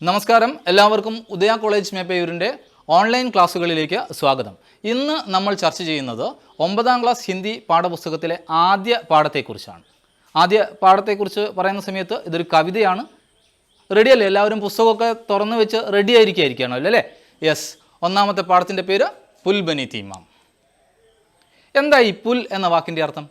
നമസ്കാരം, എല്ലാവർക്കും ഉദയ college മേപ്പയൂരിൻ്റെ online ക്ലാസ്സുകളിലേക്ക് സ്വാഗതം. ഇന്ന് നമ്മൾ ചർച്ച ചെയ്യുന്നത് 9ാം ക്ലാസ് ഹിന്ദി പാഠപുസ്തകത്തിലെ ആദ്യ പാഠത്തെക്കുറിച്ചാണ്. ആദ്യ പാഠത്തെക്കുറിച്ച് പറയുന്ന സമയത്ത് ഇതൊരു കവിതയാണ്. റെഡിയല്ലേ? എല്ലാവരും പുസ്തകമൊക്കെ തുറന്നു വെച്ച് റെഡി ആയിരിക്കുകയാണല്ലോ അല്ലേ? യെസ്. ഒന്നാമത്തെ പാഠത്തിൻ്റെ പേര് പുൽ ബനി തീ മാം. എന്താ ഈ പുൽ എന്ന വാക്കിൻ്റെ അർത്ഥം?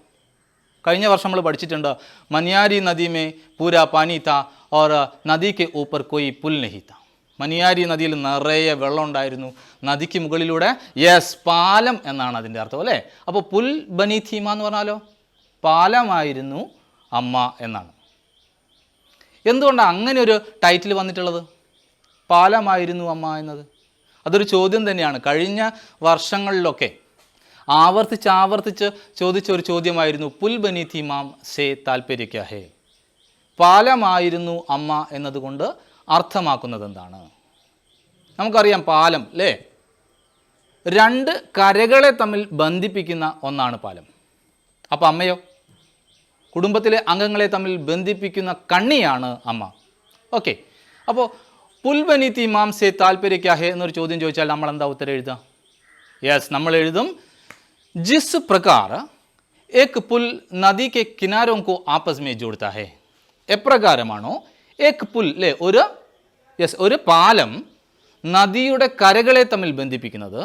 കഴിഞ്ഞ വർഷം നമ്മൾ പഠിച്ചിട്ടുണ്ട്. മനിയാരി നദി മേ പൂരാ പാനി താ ഓർ നദിക്ക് ഊപ്പർ കോയി പുൽ നഹി താ. മനിയാരി നദിയിൽ നിറയെ വെള്ളം ഉണ്ടായിരുന്നു, നദിക്ക് മുകളിലൂടെ യെസ് പാലം എന്നാണ് അതിൻ്റെ അർത്ഥം അല്ലേ? അപ്പോൾ പുൽ ബനി തീമ എന്ന് പറഞ്ഞാലോ പാലമായിരുന്നു അമ്മ എന്നാണ്. എന്തുകൊണ്ടാണ് അങ്ങനെ ഒരു ടൈറ്റിൽ വന്നിട്ടുള്ളത്, പാലമായിരുന്നു അമ്മ എന്നത്? അതൊരു ചോദ്യം തന്നെയാണ്. കഴിഞ്ഞ വർഷങ്ങളിലൊക്കെ ആവർത്തിച്ച് ചോദിച്ച ഒരു ചോദ്യമായിരുന്നു പുൽ ബനി തീ മാം സേ താൽപര്യ ക്യാ ഹേ. പാലമായിരുന്നു അമ്മ എന്നതുകൊണ്ട് അർത്ഥമാക്കുന്നത് എന്താണ്? നമുക്കറിയാം പാലം അല്ലേ, രണ്ട് കരകളെ തമ്മിൽ ബന്ധിപ്പിക്കുന്ന ഒന്നാണ് പാലം. അപ്പോൾ അമ്മയോ? കുടുംബത്തിലെ അംഗങ്ങളെ തമ്മിൽ ബന്ധിപ്പിക്കുന്ന കണ്ണിയാണ് അമ്മ. ഓക്കെ. അപ്പോൾ പുൽ ബനി തീ മാം സേ താൽപര്യ ക്യാ ഹേ എന്നൊരു ചോദ്യം ചോദിച്ചാൽ നമ്മൾ എന്താ ഉത്തരം എഴുതുക? യെസ്, നമ്മൾ എഴുതും जिस प्रकार एक पुल नदी के किनारों को आपस में जोड़ता है. എപ്രകാരമാണോ ഏക് പുൽ അല്ലേ, ഒരു പാലം നദിയുടെ കരകളെ തമ്മിൽ ബന്ധിപ്പിക്കുന്നത്,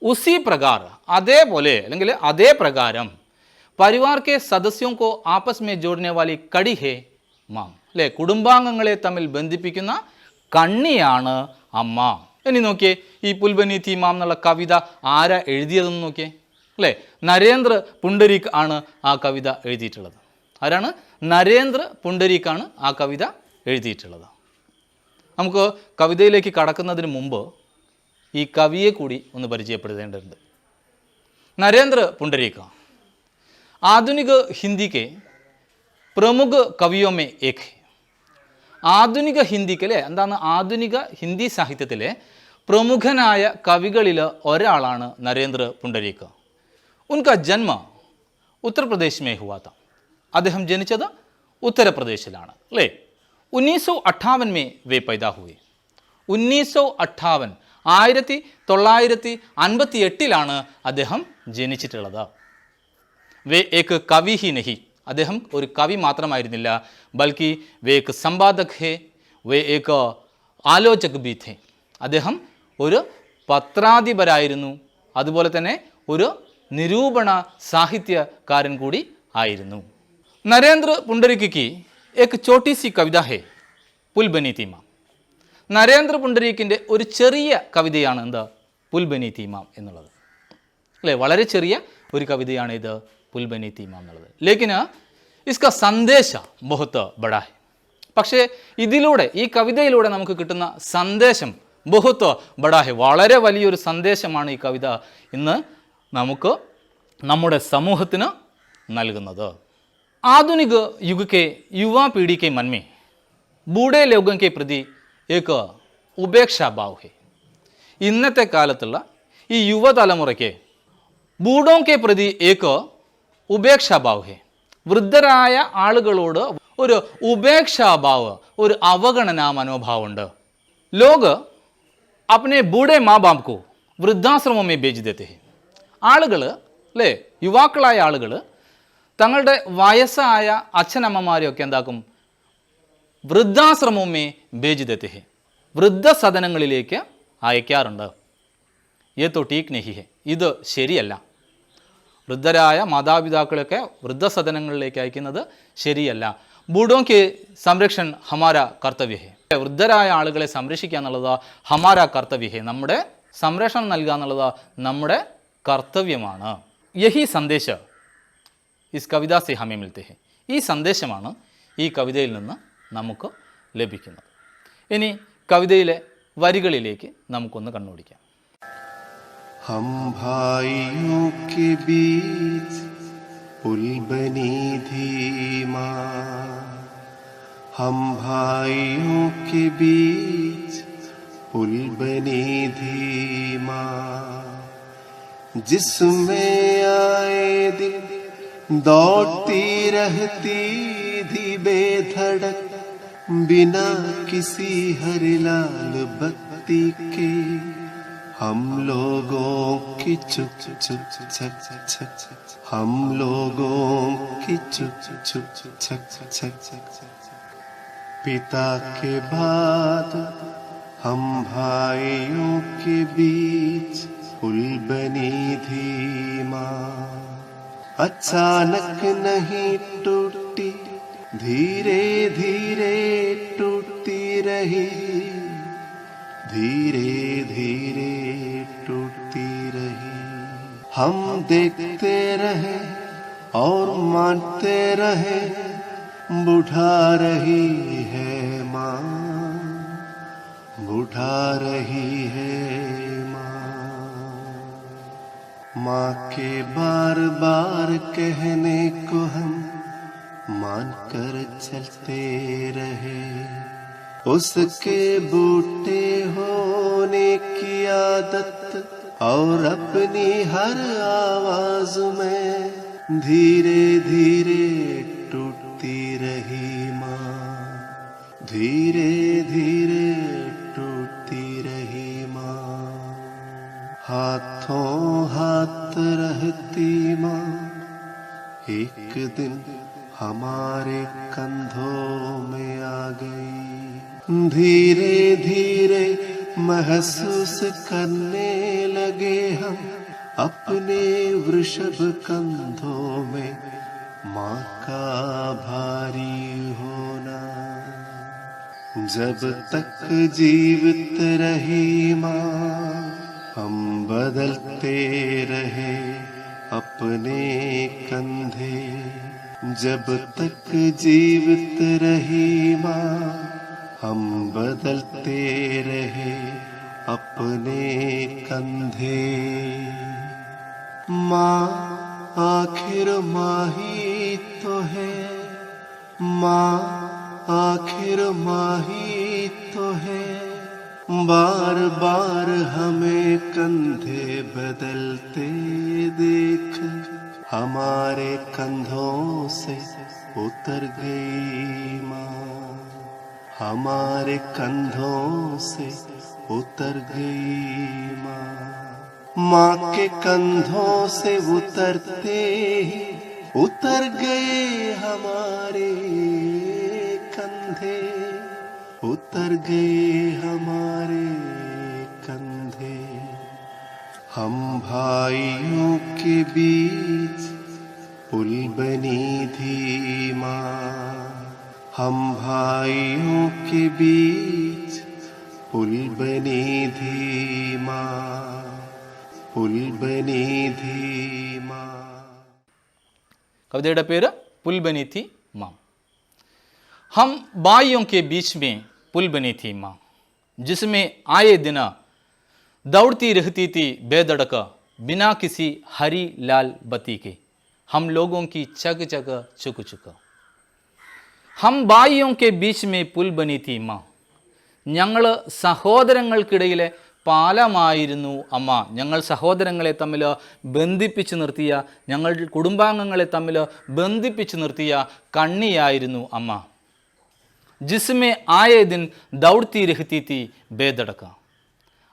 ഉസി പ്രകാർ അതേപോലെ അല്ലെങ്കിൽ അതേ പ്രകാരം പരിവാർ കെ സദസ്യോं को आपस में जोड़ने वाली कड़ी है മാം അല്ലേ, കുടുംബാംഗങ്ങളെ തമ്മിൽ ബന്ധിപ്പിക്കുന്ന കണ്ണിയാണ് അമ്മ. ഇനി നോക്കിയേ, ഈ പുൽ ബനി തീ മാം എന്നുള്ള കവിത ആരാ എഴുതിയതെന്ന് നോക്കിയേ അല്ലേ? നരേന്ദ്ര പുണ്ടരീക് ആണ് ആ കവിത എഴുതിയിട്ടുള്ളത്. ആരാണ്? നരേന്ദ്ര പുണ്ടരീക്കാണ് ആ കവിത എഴുതിയിട്ടുള്ളത്. നമുക്ക് കവിതയിലേക്ക് കടക്കുന്നതിന് മുമ്പ് ഈ കവിയെ കൂടി ഒന്ന് പരിചയപ്പെടുത്തേണ്ടതുണ്ട്. നരേന്ദ്ര പുണ്ടരീക് ആധുനിക ഹിന്ദിക്ക് പ്രമുഖ കവിയോ മേ ഏക്. ആധുനിക ഹിന്ദിക്ക് അല്ലേ, എന്താണ് ആധുനിക ഹിന്ദി സാഹിത്യത്തിലെ പ്രമുഖനായ കവികളിൽ ഒരാളാണ് നരേന്ദ്ര പുണ്ടരീക്. ഉൻകാ ജന്മ ഉത്തർപ്രദേശ് മേ ഹുവാ താ. അദ്ദേഹം ജനിച്ചത് ഉത്തർപ്രദേശിലാണ് അല്ലേ? 1958 മേ വേ പൈദാ ഹുവേ. 1958 1958 അദ്ദേഹം ജനിച്ചിട്ടുള്ളത്. വേ ഏക് കവി ഹി നഹി, അദ്ദേഹം ഒരു കവി മാത്രമായിരുന്നില്ല, ബൽക്കി വേ ഏക് സമ്പാദക് ഹേ, വേ ഏക് ആലോചക് ബി ഥേ. അദ്ദേഹം ഒരു പത്രാധിപരായിരുന്നു, അതുപോലെ തന്നെ ഒരു നിരൂപണ സാഹിത്യകാരൻ കൂടി ആയിരുന്നു. നരേന്ദ്ര പുണ്ടരീക്ക് ഏക് ചോട്ടി സി കവിത ഹേ പുൽ ബനി തീ മാം. നരേന്ദ്ര പുണ്ടരീക്കിൻ്റെ ഒരു ചെറിയ കവിതയാണ് എന്താ പുൽ ബനി തീ മാം എന്നുള്ളത് അല്ലേ? വളരെ ചെറിയ ഒരു കവിതയാണ് ഇത് പുൽ ബനി തീ മാം എന്നുള്ളത്. ലേക്കിന് ഇസ്കാ സന്ദേശ ബഹുത്ത് ബഡാ ഹേ. പക്ഷേ ഇതിലൂടെ, ഈ കവിതയിലൂടെ നമുക്ക് കിട്ടുന്ന സന്ദേശം ബഹുത്ത് ബഡാ ഹേ, വളരെ വലിയൊരു സന്ദേശമാണ് ഈ കവിത ഇന്ന് നമുക്ക് നമ്മുടെ സമൂഹത്തിന് നൽകുന്നത്. ആധുനിക യുഗ के युवा पीढ़ी के मन में बूढ़े लोगों के प्रति एक ഉപേക്ഷാ ഭാവ് है. ഇന്നത്തെ കാലത്തുള്ള ഈ യുവതലമുറയ്ക്ക് ബൂഢോ കെ പ്രതി ഏക് ഉപേക്ഷാ ഭാവ് है. വൃദ്ധരായ ആളുകളോട് ഒരു ഉപേക്ഷാഭാവ്, ഒരു അവഗണനാ മനോഭാവമുണ്ട്. ലോഗ് अपने बूढ़े माँ बाप को വൃദ്ധാശ്രമം में भेज देते हैं. ആളുകൾ അല്ലേ, യുവാക്കളായ ആളുകൾ തങ്ങളുടെ വയസ്സായ അച്ഛനമ്മമാരെയൊക്കെ എന്താക്കും? വൃദ്ധാശ്രമമേ ഭേജ് ദേത്തെ ഹെ, വൃദ്ധസദനങ്ങളിലേക്ക് അയക്കാറുണ്ട്. യേ തോ ടീക് നഹി ഹെ, ഇത് ശരിയല്ല. വൃദ്ധരായ മാതാപിതാക്കളെയൊക്കെ വൃദ്ധസദനങ്ങളിലേക്ക് അയക്കുന്നത് ശരിയല്ല. ബൂഢോക്ക് സംരക്ഷൺ ഹമാര കർത്തവ്യ ഹെ. വൃദ്ധരായ ആളുകളെ സംരക്ഷിക്കുക എന്നുള്ളത് ഹമാര കർത്തവ്യ ഹെ, നമ്മുടെ സംരക്ഷണം നൽകുക എന്നുള്ളത് നമ്മുടെ കർത്തവ്യമാണ്. യഹി സന്ദേശ ഇസ് കവിത സെ ഹമേ മിൽത്തെ ഹെ. ഈ സന്ദേശമാണ് ഈ കവിതയിൽ നിന്ന് നമുക്ക് ലഭിക്കുന്നത്. ഇനി കവിതയിലെ വരികളിലേക്ക് നമുക്കൊന്ന് കണ്ണോടിക്കാം. हम भाइयों के बीच पुल बनी धीमा, हम भाइयों के बीच पुल बनी धीमा, जिसमें आए दिन दौड़ती रहती थी बेधड़क बिना किसी हरे लाल बत्ती के हम लोगों की चुप चुप छक छक, हम लोगों की चुप चुप छक छक। पिता के बाद हम भाइयों के बीच पुल बनी थी माँ, अचानक नहीं टूटी, धीरे धीरे टूटती रही, धीरे धीरे टूटती रही। हम देखते रहे और मानते रहे, बुढ़ा रही है माँ, बुढ़ा रही है माँ। माँ के बार बार कहने को हम मान कर चलते रहे, उसके बूटे होने की आदत और अपनी हर आवाज में धीरे धीरे टूटती रही माँ, धीरे धीरे टूटती रही माँ। हाथों हाथ रहती माँ एक दिन हमारे कंधों में आ गई, धीरे धीरे महसूस करने लगे हम अपने वृषभ कंधों में माँ का भारी होना। जब तक जीवित रही माँ हम बदलते रहे अपने कंधे, जब तक जीवित रही माँ हम बदलते रहे अपने कंधे। माँ आखिर माँ ही तो है, माँ आखिर माँ ही तो है, बार बार हमें कंधे बदलते देख हमारे कंधों से उतर गई माँ, हमारे कंधों से उतर गई माँ। माँ के कंधों से उतरते ही उतर गए हमारे कंधे, उतर गए हमारे कंधे। हम भाइयों के बीच पुल बनी थी माँ, हम भाइयों के बीच पुल बनी थी माँ, पुल बनी थी माँ। കവിതയുടെ പേര് പുൽ ബനി थी माँ। हम भाइयों के बीच में पुल बनी थी माँ, जिसमें आए दिन दौड़ती रहती थी बेधड़क बिना किसी हरी लाल बत्ती के, हम लोगों की चक चक चुक चुक। हम भाइयों के बीच में पुल बनी थी माँ, ഞങ്ങൾ സഹോദരങ്ങൾക്കിടയിലെ പാലമായിരുന്നു അമ്മ, ഞങ്ങൾ സഹോദരങ്ങളെ തമ്മിൽ ബന്ധിപ്പിച്ച് നിർത്തിയ, ഞങ്ങൾ കുടുംബാംഗങ്ങളെ തമ്മിൽ ബന്ധിപ്പിച്ച് നിർത്തിയ കണ്ണിയായിരുന്നു അമ്മ. ജിസ്മെ ആയേ ദിൻ ദൗഡ്തി രഹ്തി തി ബേദടക്ക,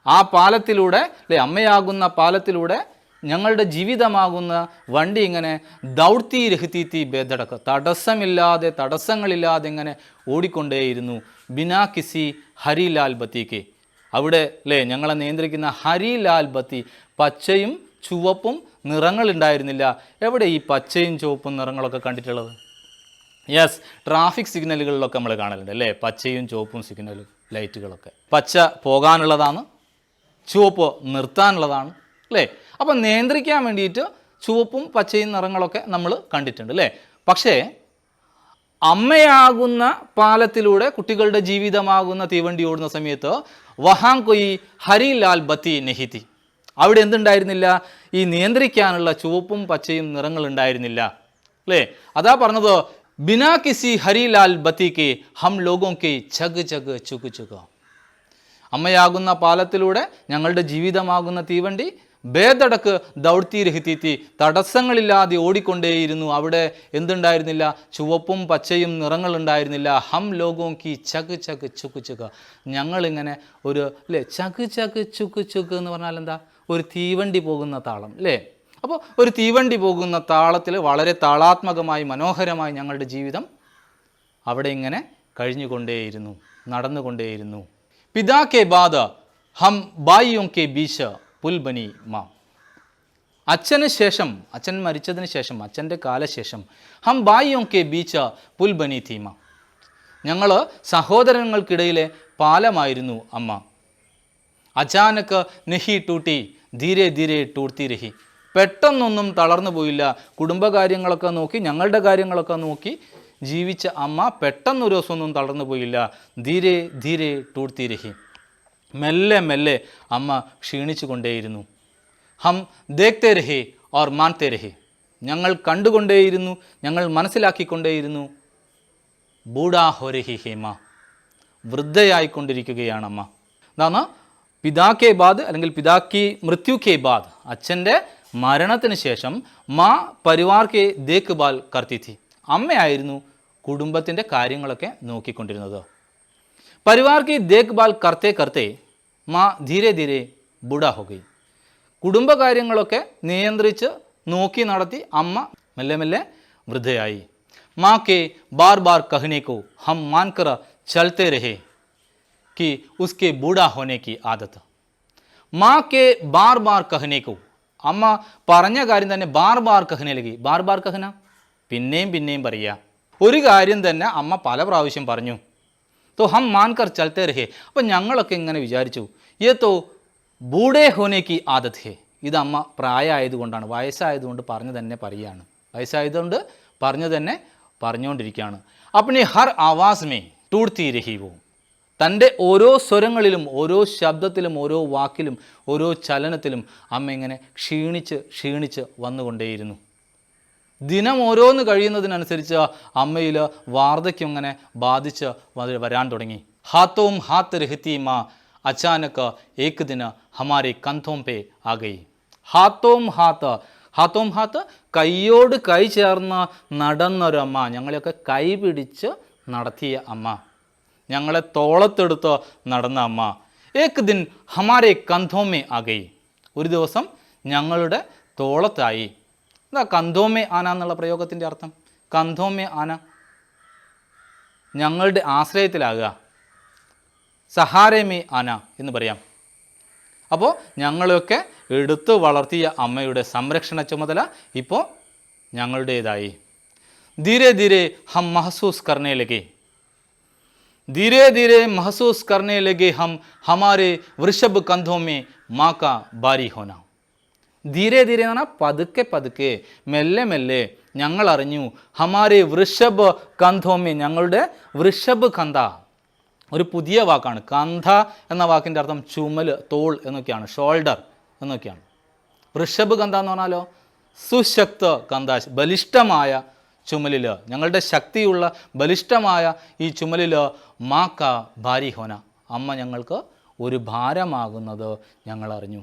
ആ പാലത്തിലൂടെ അല്ലെ, അമ്മയാകുന്ന പാലത്തിലൂടെ ഞങ്ങളുടെ ജീവിതമാകുന്ന വണ്ടി ഇങ്ങനെ ദൗഡ്തി രഹ്തി തി ബേദടക്ക, തടസ്സമില്ലാതെ തടസ്സങ്ങളില്ലാതെ ഇങ്ങനെ ഓടിക്കൊണ്ടേയിരുന്നു. ബിനാ കിസി ഹരിലാൽ ബത്തിക്ക്, അവിടെ അല്ലേ ഞങ്ങളെ നിയന്ത്രിക്കുന്ന ഹരിലാൽ ബത്തി, പച്ചയും ചുവപ്പും നിറങ്ങളുണ്ടായിരുന്നില്ല. എവിടെ ഈ പച്ചയും ചുവപ്പും നിറങ്ങളൊക്കെ കണ്ടിട്ടുള്ളത്? യെസ്, ട്രാഫിക് സിഗ്നലുകളിലൊക്കെ നമ്മൾ കാണലുണ്ട് അല്ലേ, പച്ചയും ചുവപ്പും സിഗ്നൽ ലൈറ്റുകളൊക്കെ. പച്ച പോകാനുള്ളതാണ്, ചുവപ്പ് നിർത്താനുള്ളതാണ് അല്ലേ. അപ്പം നിയന്ത്രിക്കാൻ വേണ്ടിയിട്ട് ചുവപ്പും പച്ചയും നിറങ്ങളൊക്കെ നമ്മൾ കണ്ടിട്ടുണ്ട് അല്ലേ. പക്ഷേ അമ്മയാകുന്ന പാലത്തിലൂടെ കുട്ടികളുടെ ജീവിതമാകുന്ന തീവണ്ടി ഓടുന്ന സമയത്ത് വഹാം കൊയ് ഹരിലാൽ ബത്തി നെഹിതി, അവിടെ എന്തുണ്ടായിരുന്നില്ല? ഈ നിയന്ത്രിക്കാനുള്ള ചുവപ്പും പച്ചയും നിറങ്ങൾ ഉണ്ടായിരുന്നില്ല അല്ലേ. അതാ പറഞ്ഞത്, ബിനാ കിസി ഹരിലാൽ ബത്തിക്ക് ഹം ലോഗോं के ചഗ് ചഗ് ചുക് ചുക. അമ്മയാകുന്ന പാലത്തിലൂടെ ഞങ്ങളുടെ ജീവിതമാകുന്ന തീവണ്ടി ബേദടക്ക് ദൗഡ്തി രഹിതീത്തി, തടസ്സങ്ങളില്ലാതെ ഓടിക്കൊണ്ടേയിരുന്നു. അവിടെ എന്തുണ്ടായിരുന്നില്ല? ചുവപ്പും പച്ചയും നിറങ്ങളുണ്ടായിരുന്നില്ല. ഹം ലോഗോം കി ചക് ചക് ചുക്ക് ചുക്ക്, ഞങ്ങളിങ്ങനെ ഒരു അല്ലേ ചക് ചക് ചുക്ക് ചുക്ക് എന്ന് പറഞ്ഞാൽ എന്താ? ഒരു തീവണ്ടി പോകുന്ന താളം അല്ലേ? അപ്പോൾ ഒരു തീവണ്ടി പോകുന്ന താളത്തിൽ വളരെ താളാത്മകമായി മനോഹരമായി ഞങ്ങളുടെ ജീവിതം അവിടെ ഇങ്ങനെ കഴിഞ്ഞുകൊണ്ടേയിരുന്നു, നടന്നുകൊണ്ടേയിരുന്നു. പിതാ കെ ബാദ് ഹം ബായിയോം കെ ബീച്ച് പുൽബനി മാ, അച്ഛന് ശേഷം, അച്ഛൻ മരിച്ചതിന് ശേഷം, അച്ഛൻ്റെ കാലശേഷം ഹം ബായിയോം കെ ബീച്ച് പുൽബനി തീമ, ഞങ്ങൾ സഹോദരങ്ങൾക്കിടയിലെ പാലമായിരുന്നു അമ്മ. അചാനക്ക് നെഹി ടൂട്ടി ധീരെ ധീരെ ടൂർത്തി രഹി, പെട്ടെന്നൊന്നും തളർന്നു പോയില്ല. കുടുംബകാര്യങ്ങളൊക്കെ നോക്കി, ഞങ്ങളുടെ കാര്യങ്ങളൊക്കെ നോക്കി ജീവിച്ച അമ്മ പെട്ടെന്നൊരു ദിവസമൊന്നും തളർന്നു പോയില്ല. ധീരെ ധീരെ ടൂർത്തി രഹി, മെല്ലെ മെല്ലെ അമ്മ ക്ഷീണിച്ചു കൊണ്ടേയിരുന്നു. ഹം ദേഖ്തേ രഹേ ഓർ മാൻതേ രഹേ, ഞങ്ങൾ കണ്ടുകൊണ്ടേയിരുന്നു, ഞങ്ങൾ മനസ്സിലാക്കിക്കൊണ്ടേയിരുന്നു. ബൂഡാ ഹോ രഹി ഹേമ, വൃദ്ധയായിക്കൊണ്ടിരിക്കുകയാണ് അമ്മ. അതാണ് പിതാ കെ ബാദ് അല്ലെങ്കിൽ പിതാ കി മൃത്യു കെ ബാദ്, അച്ഛൻ്റെ മരണത്തിന് ശേഷം മാ പരിവാർ കെ ദേഖ് ബാൽ കർത്തി ഥി, അമ്മയായിരുന്നു കുടുംബത്തിൻ്റെ കാര്യങ്ങളൊക്കെ നോക്കിക്കൊണ്ടിരുന്നത്. പരിവാർ കി ദേഖ് ബാൽ കർത്തേ കർത്തേ മാ ധീരെ ധീരെ ബുഡാ ഹോ ഗയി, കുടുംബകാര്യങ്ങളൊക്കെ നിയന്ത്രിച്ച് നോക്കി നടത്തി അമ്മ മെല്ലെ മെല്ലെ വൃദ്ധയായി. മാ കെ ബാർ ബാർ കഹനെ കോ ഹം മാൻകർ ചലത്തെ രഹേ कि उसके बूढ़ा होने की आदत, माँ के बार बार कहने को, അമ്മ പറഞ്ഞ കാര്യം തന്നെ ബാർ ബാർ കഹനെ ലഗി. ബാർ ബാർ കഹന, പിന്നെയും പിന്നെയും പറയുക. ഒരു കാര്യം തന്നെ അമ്മ പല പ്രാവശ്യം പറഞ്ഞു. തോ ഹം മാൻകർ ചലത്തെ രഹേ, അപ്പം ഞങ്ങളൊക്കെ ഇങ്ങനെ വിചാരിച്ചു, യേ തോ ബൂഡേ ഹോനെ കി ആദത് ഹേ, ഇത് അമ്മ പ്രായമായതുകൊണ്ടാണ്, വയസ്സായതുകൊണ്ട് പറഞ്ഞു തന്നെ പറയുകയാണ്, വയസ്സായതുകൊണ്ട് പറഞ്ഞു തന്നെ പറഞ്ഞുകൊണ്ടിരിക്കുകയാണ്. അപ്പനി ഹർ ആവാസ് മേ ടൂർത്തി രഹി വോ, തൻ്റെ ഓരോ സ്വരങ്ങളിലും ഓരോ ശബ്ദത്തിലും ഓരോ വാക്കിലും ഓരോ ചലനത്തിലും അമ്മ ഇങ്ങനെ ക്ഷീണിച്ച് ക്ഷീണിച്ച് വന്നുകൊണ്ടേയിരുന്നു. ദിനം ഓരോന്ന് കഴിയുന്നതിനനുസരിച്ച് അമ്മയിൽ വാർദ്ധക്യം ഇങ്ങനെ ബാധിച്ച് വരാൻ തുടങ്ങി. ഹാത്തോം ഹാത്ത് രഹത്തി മാ അച്ചാനക്ക് ഏക് ദിന ഹമാരെ കന്ധോം പേ ആ ഗയി. ഹാത്തോം ഹാത്ത്, ഹാത്തോം ഹാത്ത് കൈയോട് കൈ ചേർന്ന് നടന്നൊരമ്മ, ഞങ്ങളെയൊക്കെ കൈ പിടിച്ച് നടത്തിയ അമ്മ, ഞങ്ങളെ തോളത്തെടുത്ത് നടന്ന അമ്മ. ഏക് ദിൻ ഹമാരെ കന്ധോമേ ആകെ, ഒരു ദിവസം ഞങ്ങളുടെ തോളത്തായി. എന്താ കന്ധോമേ ആന എന്നുള്ള പ്രയോഗത്തിൻ്റെ അർത്ഥം? കന്ധോമേ ആന, ഞങ്ങളുടെ ആശ്രയത്തിലാകുക. സഹാരമേ ആന എന്ന് പറയാം. അപ്പോൾ ഞങ്ങളെയൊക്കെ എടുത്തു വളർത്തിയ അമ്മയുടെ സംരക്ഷണ ചുമതല ഇപ്പോൾ ഞങ്ങളുടേതായി. ധീരെ ധീരെ ഹം മഹസൂസ് കർണേ ലഗേ, धीरे धीरे महसूस करने लगे हम हमारे वृषभ कंधों में माँ का भारी होना. ധീരെ ധീരെ എന്ന് പറഞ്ഞാൽ പതുക്കെ പതുക്കെ മെല്ലെ മെല്ലെ ഞങ്ങൾ അറിഞ്ഞു. ഹമാരെ വൃഷഭ് കന്ധോമേ, ഞങ്ങളുടെ വൃഷഭ് കന്ധ ഒരു പുതിയ വാക്കാണ്. കന്ധ എന്ന വാക്കിൻ്റെ അർത്ഥം ചുമൽ, തോൾ എന്നൊക്കെയാണ്, ഷോൾഡർ എന്നൊക്കെയാണ്. വൃഷഭ് കന്ധ എന്ന് പറഞ്ഞാലോ സുശക്ത കന്ധ, ബലിഷ്ഠമായ ചുമലിൽ, ഞങ്ങളുടെ ശക്തിയുള്ള ബലിഷ്ഠമായ ഈ ചുമലിൽ മാക്ക ഭാരി ഹോന, അമ്മ ഞങ്ങൾക്ക് ഒരു ഭാരമാകുന്നത് ഞങ്ങൾ അറിഞ്ഞു.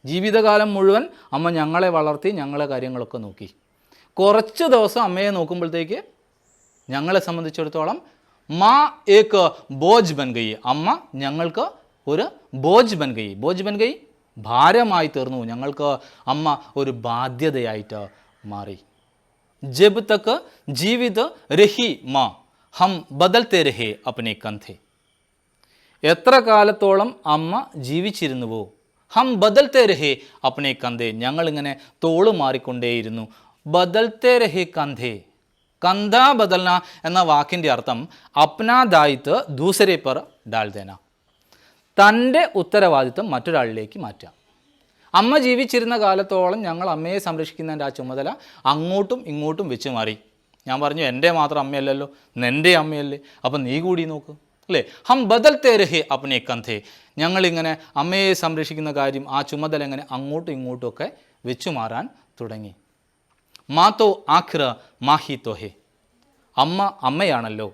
ജീവിതകാലം മുഴുവൻ അമ്മ ഞങ്ങളെ വളർത്തി, ഞങ്ങളെ കാര്യങ്ങളൊക്കെ നോക്കി. കുറച്ച് ദിവസം അമ്മയെ നോക്കുമ്പോഴത്തേക്ക് ഞങ്ങളെ സംബന്ധിച്ചിടത്തോളം മാ ഏക്ക് ബോജ് ബൻ ഗയി, അമ്മ ഞങ്ങൾക്ക് ഒരു ബോജ് ബൻ ഗയി. ബോജ് ബൻ ഗയി ഭാരമായി തീർന്നു, ഞങ്ങൾക്ക് അമ്മ ഒരു ബാധ്യതയായിട്ട് മാറി. ജബ് തക്ക് ജീവിത് രഹി മാ ഹം ബദൽത്തെ രഹേ അപ്നെ കന്ധേ, എത്ര കാലത്തോളം അമ്മ ജീവിച്ചിരുന്നുവോ ഹം ബദൽത്തെ രഹേ അപ്നെ കന്ധേ, ഞങ്ങളിങ്ങനെ തോള് മാറിക്കൊണ്ടേയിരുന്നു. ബദൽത്തെ രഹേ കന്ധേ, കന്ധ ബദൽന എന്ന വാക്കിൻ്റെ അർത്ഥം അപ്നാ ദായിത്വ ദൂസരെ പർ ഡാൽ ദേന, തൻ്റെ ഉത്തരവാദിത്വം മറ്റൊരാളിലേക്ക് മാറ്റാം. അമ്മ ജീവിച്ചിരുന്ന കാലത്തോളം ഞങ്ങൾ അമ്മയെ സംരക്ഷിക്കുന്നതിൻ്റെ ആ ചുമതല അങ്ങോട്ടും ഇങ്ങോട്ടും വെച്ച് മാറി. ഞാൻ പറഞ്ഞു എൻ്റെ മാത്രം അമ്മയല്ലല്ലോ, നിൻ്റെ അമ്മയല്ലേ, അപ്പം നീ കൂടി നോക്ക് അല്ലേ. ഹം ബദൽത്തെ രഹേ അപ്നെ കന്ധേ, ഞങ്ങളിങ്ങനെ അമ്മയെ സംരക്ഷിക്കുന്ന കാര്യം, ആ ചുമതല ഇങ്ങനെ അങ്ങോട്ടും ഇങ്ങോട്ടും ഒക്കെ വെച്ചു മാറാൻ തുടങ്ങി. മാതോ ആഖിറ മാഹി തോഹേ, അമ്മ അമ്മയാണല്ലോ.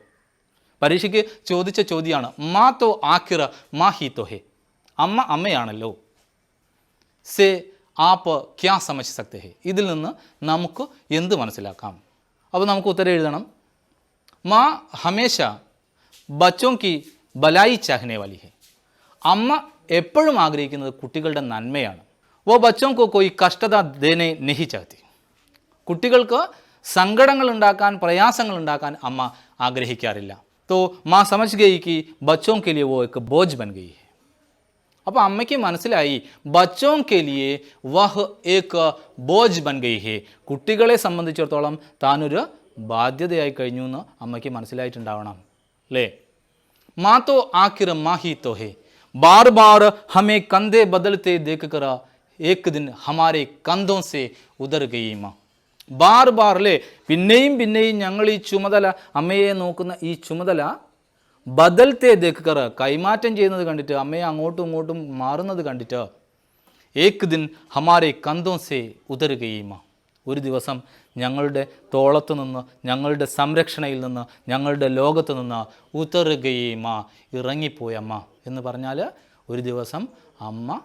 പരീക്ഷയ്ക്ക് ചോദിച്ച ചോദ്യമാണ് മാതോ ആഖിറ മാഹി തോഹേ, അമ്മ അമ്മയാണല്ലോ. से आप क्या समझ सकते हैं? ഇതിൽ നിന്ന് നമുക്ക് എന്ത് മനസ്സിലാക്കാം? അപ്പോൾ നമുക്ക് ഉത്തരം എഴുതണം. माँ हमेशा बच्चों की भलाई चाहने वाली है. അമ്മ എപ്പോഴും ആഗ്രഹിക്കുന്നത് കുട്ടികളുടെ നന്മയാണ്. वो बच्चों को कोई कष्टता देने नहीं चाहती. കുട്ടികൾക്ക് സങ്കടങ്ങൾ ഉണ്ടാക്കാൻ, പ്രയാസങ്ങൾ ഉണ്ടാക്കാൻ അമ്മ ആഗ്രഹിക്കാറില്ല. तो माँ समझ गई कि बच्चों के लिए वो एक बोझ बन गई है. അപ്പോൾ അമ്മയ്ക്ക് മനസ്സിലായി ബച്ചോം കെ ലിയെ വഹ് ഏക് ബോജ് ബൻ ഗയി ഹേ. കുട്ടികളെ സംബന്ധിച്ചിടത്തോളം താനൊരു ബാധ്യതയായി കഴിഞ്ഞു എന്ന് അമ്മയ്ക്ക് മനസ്സിലായിട്ടുണ്ടാവണം അല്ലേ? മാ തോ ആഖിർ മാഹി തോ ഹേ ബാർ ബാർ ഹമേ കന്ധേ ബദലത്തെ ദേഖ് കർ ഏക് ദിൻ ഹമാരെ കന്ധോം സേ ഉദർ ഗയി മാ. ബാർ ബാർ അല്ലേ, പിന്നെയും പിന്നെയും ഞങ്ങൾ ഈ ചുമതല, അമ്മയെ നോക്കുന്ന ഈ ചുമതല ബദൽത്തെ ദേഖർ, കൈമാറ്റം ചെയ്യുന്നത് കണ്ടിട്ട്, അമ്മയെ അങ്ങോട്ടും ഇങ്ങോട്ടും മാറുന്നത് കണ്ടിട്ട്, ഏക് ദിൻ ഹമാരെ കന്ധോം സേ ഉദർ ഗയി മാ, ഒരു ദിവസം ഞങ്ങളുടെ തോളത്ത് നിന്ന്, ഞങ്ങളുടെ സംരക്ഷണയിൽ നിന്ന്, ഞങ്ങളുടെ ലോകത്ത് നിന്ന് ഉതർ ഗയി മാ, ഇറങ്ങിപ്പോയമ്മ എന്ന് പറഞ്ഞാൽ ഒരു ദിവസം അമ്മ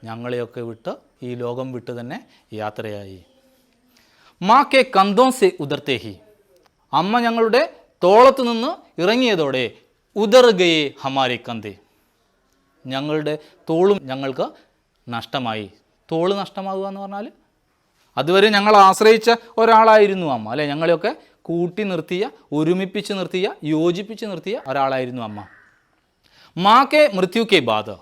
ഞങ്ങളെയൊക്കെ വിട്ട് ഈ ലോകം വിട്ട് തന്നെ യാത്രയായി. മാ കെ കന്ധോം സേ ഉദർത്തേ ഹി, അമ്മ ഞങ്ങളുടെ തോളത്ത് നിന്ന് ഇറങ്ങിയതോടെ ഉദർ ഗയെ ഹമാരെ കന്ധേ, ഞങ്ങളുടെ തോളും ഞങ്ങൾക്ക് നഷ്ടമായി. തോള് നഷ്ടമാകുക എന്ന് പറഞ്ഞാൽ അതുവരെ ഞങ്ങൾ ആശ്രയിച്ച ഒരാളായിരുന്നു അമ്മ അല്ലേ? ഞങ്ങളെയൊക്കെ കൂട്ടി നിർത്തിയ, ഒരുമിപ്പിച്ച് നിർത്തിയ, യോജിപ്പിച്ച് നിർത്തിയ ഒരാളായിരുന്നു അമ്മ. മാ കെ മൃത്യു കെ ബാദ്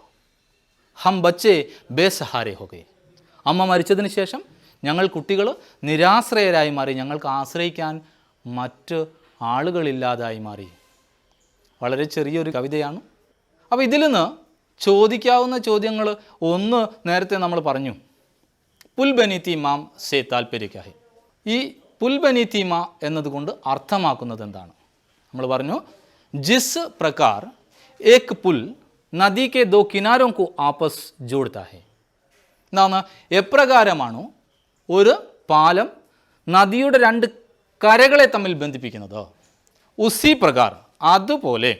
ഹം ബച്ചെ ബേസഹാരെ ഹോ ഗയെ, അമ്മ മരിച്ചതിന് ശേഷം ഞങ്ങൾ കുട്ടികൾ നിരാശ്രയരായി മാറി, ഞങ്ങൾക്ക് ആശ്രയിക്കാൻ മറ്റ് ആളുകളില്ലാതായി മാറി. വളരെ ചെറിയൊരു കവിതയാണ്. അപ്പോൾ ഇതിൽ നിന്ന് ചോദിക്കാവുന്ന ചോദ്യങ്ങൾ ഒന്ന് നേരത്തെ നമ്മൾ പറഞ്ഞു, പുൽബനീതി മാം സേ താൽപര്യക്കാഹെ. ഈ പുൽബനീതി മാ എന്നതുകൊണ്ട് അർത്ഥമാക്കുന്നത് എന്താണ്? നമ്മൾ പറഞ്ഞു, ജിസ് പ്രകാർ ഏക് പുൽ നദി കെ ദോ കിനാരോं को आपस जोड़ता है. എന്താണ്? എപ്രകാരമാണോ ഒരു പാലം നദിയുടെ രണ്ട് കരകളെ തമ്മിൽ ബന്ധിപ്പിക്കുന്നത്, ഉസി പ്രകാർ അതുപോലെ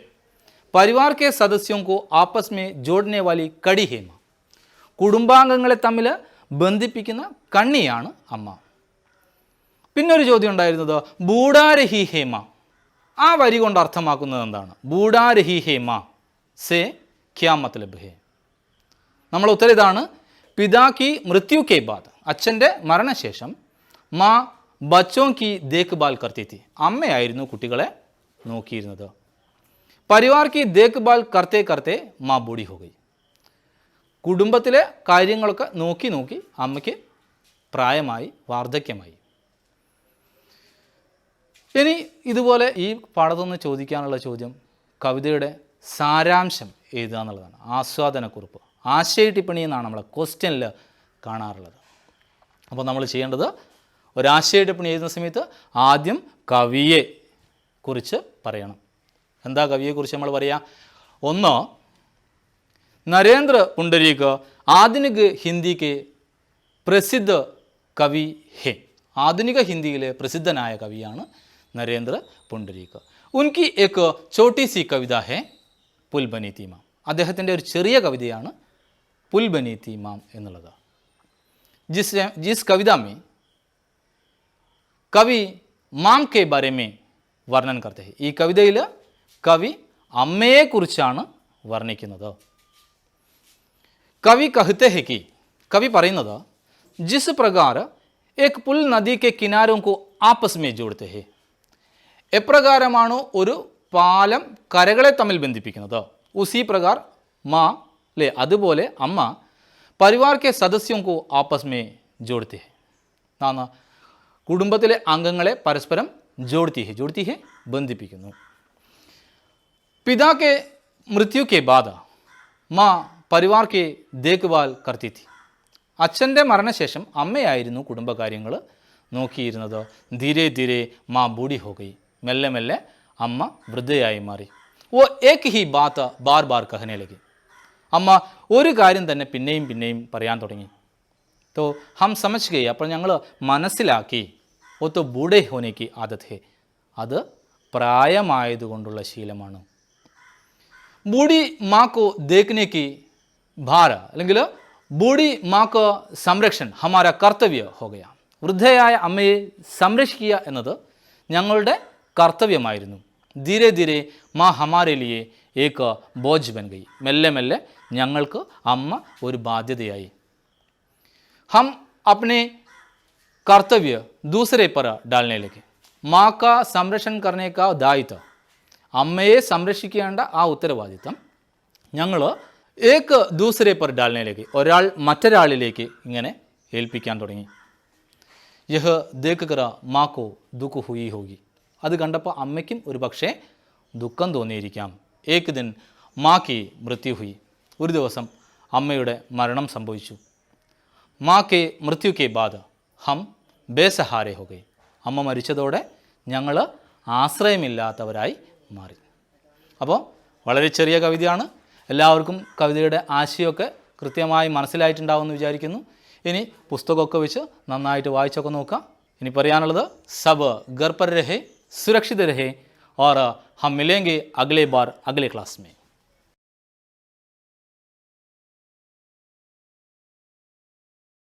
പരിവാർ കെ സദസ്യോं को आपस में जोड़ने वाली कड़ी है माँ. കുടുംബാംഗങ്ങളെ തമ്മിൽ ബന്ധിപ്പിക്കുന്ന കണ്ണിയാണ് അമ്മ. പിന്നൊരു ചോദ്യം ഉണ്ടായിരുന്നത് ബൂഡാരഹി ഹേമ, ആ വരി കൊണ്ട് അർത്ഥമാക്കുന്നത് എന്താണ്? ബൂഡാരഹി ഹേമ സേ ക്യാ മത്ലബ് ഹേ. നമ്മൾ ഉത്തരം ഇതാണ്, പിതാക്കി മൃത്യു കെ ബാദ്, അച്ഛൻ്റെ മരണശേഷം മാ ബച്ചോം കി ദേഖ് ബാൽ കർത്തി തി, അമ്മയായിരുന്നു കുട്ടികളെ നോക്കിയിരുന്നത്. പരിവാർ കി ദേഖ് ബാൽ കർത്തേ കർത്തേ മാ ബൂഢി ഹോ ഗയി, കുടുംബത്തിലെ കാര്യങ്ങളൊക്കെ നോക്കി നോക്കി അമ്മയ്ക്ക് പ്രായമായി, വാർദ്ധക്യമായി. ഇനി ഇതുപോലെ ഈ പാഠത്തുനിന്ന് ചോദിക്കാനുള്ള ചോദ്യം കവിതയുടെ സാരാംശം എഴുതുക എന്നുള്ളതാണ്. ആസ്വാദനക്കുറിപ്പ്, ആശയ ടിപ്പണി എന്നാണ് നമ്മളെ ക്വസ്റ്റ്യനിൽ കാണാറുള്ളത്. അപ്പോൾ നമ്മൾ ചെയ്യേണ്ടത്, ഒരാശയ ടിപ്പണി എഴുതുന്ന സമയത്ത് ആദ്യം കവിയെ കുറിച്ച് പറയണം. എന്താ കവിയെക്കുറിച്ച് നമ്മൾ പറയുക? ഒന്ന്, നരേന്ദ്ര പുണ്ടരീക് ആധുനിക ഹിന്ദിക്ക് പ്രസിദ്ധ കവി ഹെ. ആധുനിക ഹിന്ദിയിലെ പ്രസിദ്ധനായ കവിയാണ് നരേന്ദ്ര പുണ്ടരീക്. ഉൻകി ഏക് ചോട്ടി സി കവിത ഹെ പുൽബനീതി മാം. അദ്ദേഹത്തിൻ്റെ ഒരു ചെറിയ കവിതയാണ് പുൽബനീതി മാം എന്നുള്ളത്. ജിസ് കവിത മേ കവി മാം കെ ബാരെ മേ വർണ്ണൻ കർത്തെ ഹെ. ഈ കവിതയിൽ കവി അമ്മയെക്കുറിച്ചാണ് വർണ്ണിക്കുന്നത്. കവി കഹത്തെ ഹെ കി, കവി പറയുന്നത്, ജിസ് പ്രകാർ ഏക് പുൽ നദി കെ കിനാരോं को आपस में जोड़ते हैं. എപ്രകാരമാണോ ഒരു പാലം കരകളെ തമ്മിൽ ബന്ധിപ്പിക്കുന്നത്, ഉസി പ്രകാർ മാ അല്ലേ, അതുപോലെ അമ്മ പരിവാർ കെ സദസ്യോं को आपस में जोड़ते हैं. നാന്ന് കുടുംബത്തിലെ അംഗങ്ങളെ പരസ്പരം ജോഡ്ത്തി ഹെ ബന്ധിപ്പിക്കുന്നു. പിതാ കെ മൃത്യു കെ ബാദ മാ പരിവാർ കെ ദേഖ്ഭാൽ കർത്തി തി. അച്ഛൻ്റെ മരണശേഷം അമ്മയായിരുന്നു കുടുംബകാര്യങ്ങൾ നോക്കിയിരുന്നത്. ധീരെ ധീരെ മാ ബൂഢി ഹോ ഗയി. മെല്ലെ മെല്ലെ അമ്മ വൃദ്ധയായി മാറി. ഓ ഏക് ഹി ബാത്ത് ബാർ ബാർ കഹനെ ലഗി. അമ്മ ഒരു കാര്യം തന്നെ പിന്നെയും പിന്നെയും പറയാൻ തുടങ്ങി. തോ ഹം സമജ് ഗയി, അപ്പോൾ ഞങ്ങൾ മനസ്സിലാക്കി, ഓ തോ ബൂഢേ ഹോനേക്ക് ആദത് ഹേ, അത് പ്രായമായതുകൊണ്ടുള്ള ശീലമാണ്. ബൂഢി മാക്കോ ദേഖ്നേക്ക് ഭാര അല്ലെങ്കിൽ बूढ़ी माँ का സംരക്ഷൺ हमारा कर्तव्य हो गया. വൃദ്ധയായ അമ്മയെ സംരക്ഷിക്കുക എന്നത് ഞങ്ങളുടെ കർത്തവ്യമായിരുന്നു. ധീരെ ധീരെ മാ ഹമാരെ ലിയെ ഏക ബോജ് ബൻ ഗയി. മെല്ലെ മെല്ലെ ഞങ്ങൾക്ക് അമ്മ ഒരു ബാധ്യതയായി. हम अपने कर्तव्य दूसरे पर डालने लगे. माँ का संरक्षण करने का दायित्व, അമ്മയെ സംരക്ഷിക്കേണ്ട ആ ഉത്തരവാദിത്തം ഞങ്ങൾ ഏക്ക് ദൂസരെ പർ ഡാൽനയിലേക്ക്, ഒരാൾ മറ്റൊരാളിലേക്ക് ഇങ്ങനെ ഏൽപ്പിക്കാൻ തുടങ്ങി. യഹ് ദേഖ് കറ മാക്കോ ദുഃഖ ഹുയി ഹോഗി. അത് കണ്ടപ്പോൾ അമ്മയ്ക്കും ഒരു പക്ഷേ ദുഃഖം തോന്നിയിരിക്കാം. ഏക് ദിൻ മാക്കി മൃത്യു ഹുയി. ഒരു ദിവസം അമ്മയുടെ മരണം സംഭവിച്ചു. മാ കെ മൃത്യു കെ ബാദ് ഹം ബേസഹാരെ ഹോ ഗയ്. അമ്മ മരിച്ചതോടെ ഞങ്ങൾ ആശ്രയമില്ലാത്തവരായി മാറി. അപ്പോൾ വളരെ ചെറിയ കവിതയാണ്. എല്ലാവർക്കും കവിതയുടെ ആശയമൊക്കെ കൃത്യമായി മനസ്സിലായിട്ടുണ്ടാവുമെന്ന് വിചാരിക്കുന്നു. ഇനി പുസ്തകമൊക്കെ വെച്ച് നന്നായിട്ട് വായിച്ചൊക്കെ നോക്കാം. ഇനി പറയാനുള്ളത് സബ് ഘർ പർ രഹേ, സുരക്ഷിത് രഹേ, और हम मिलेंगे अगले बार अगले क्लास में.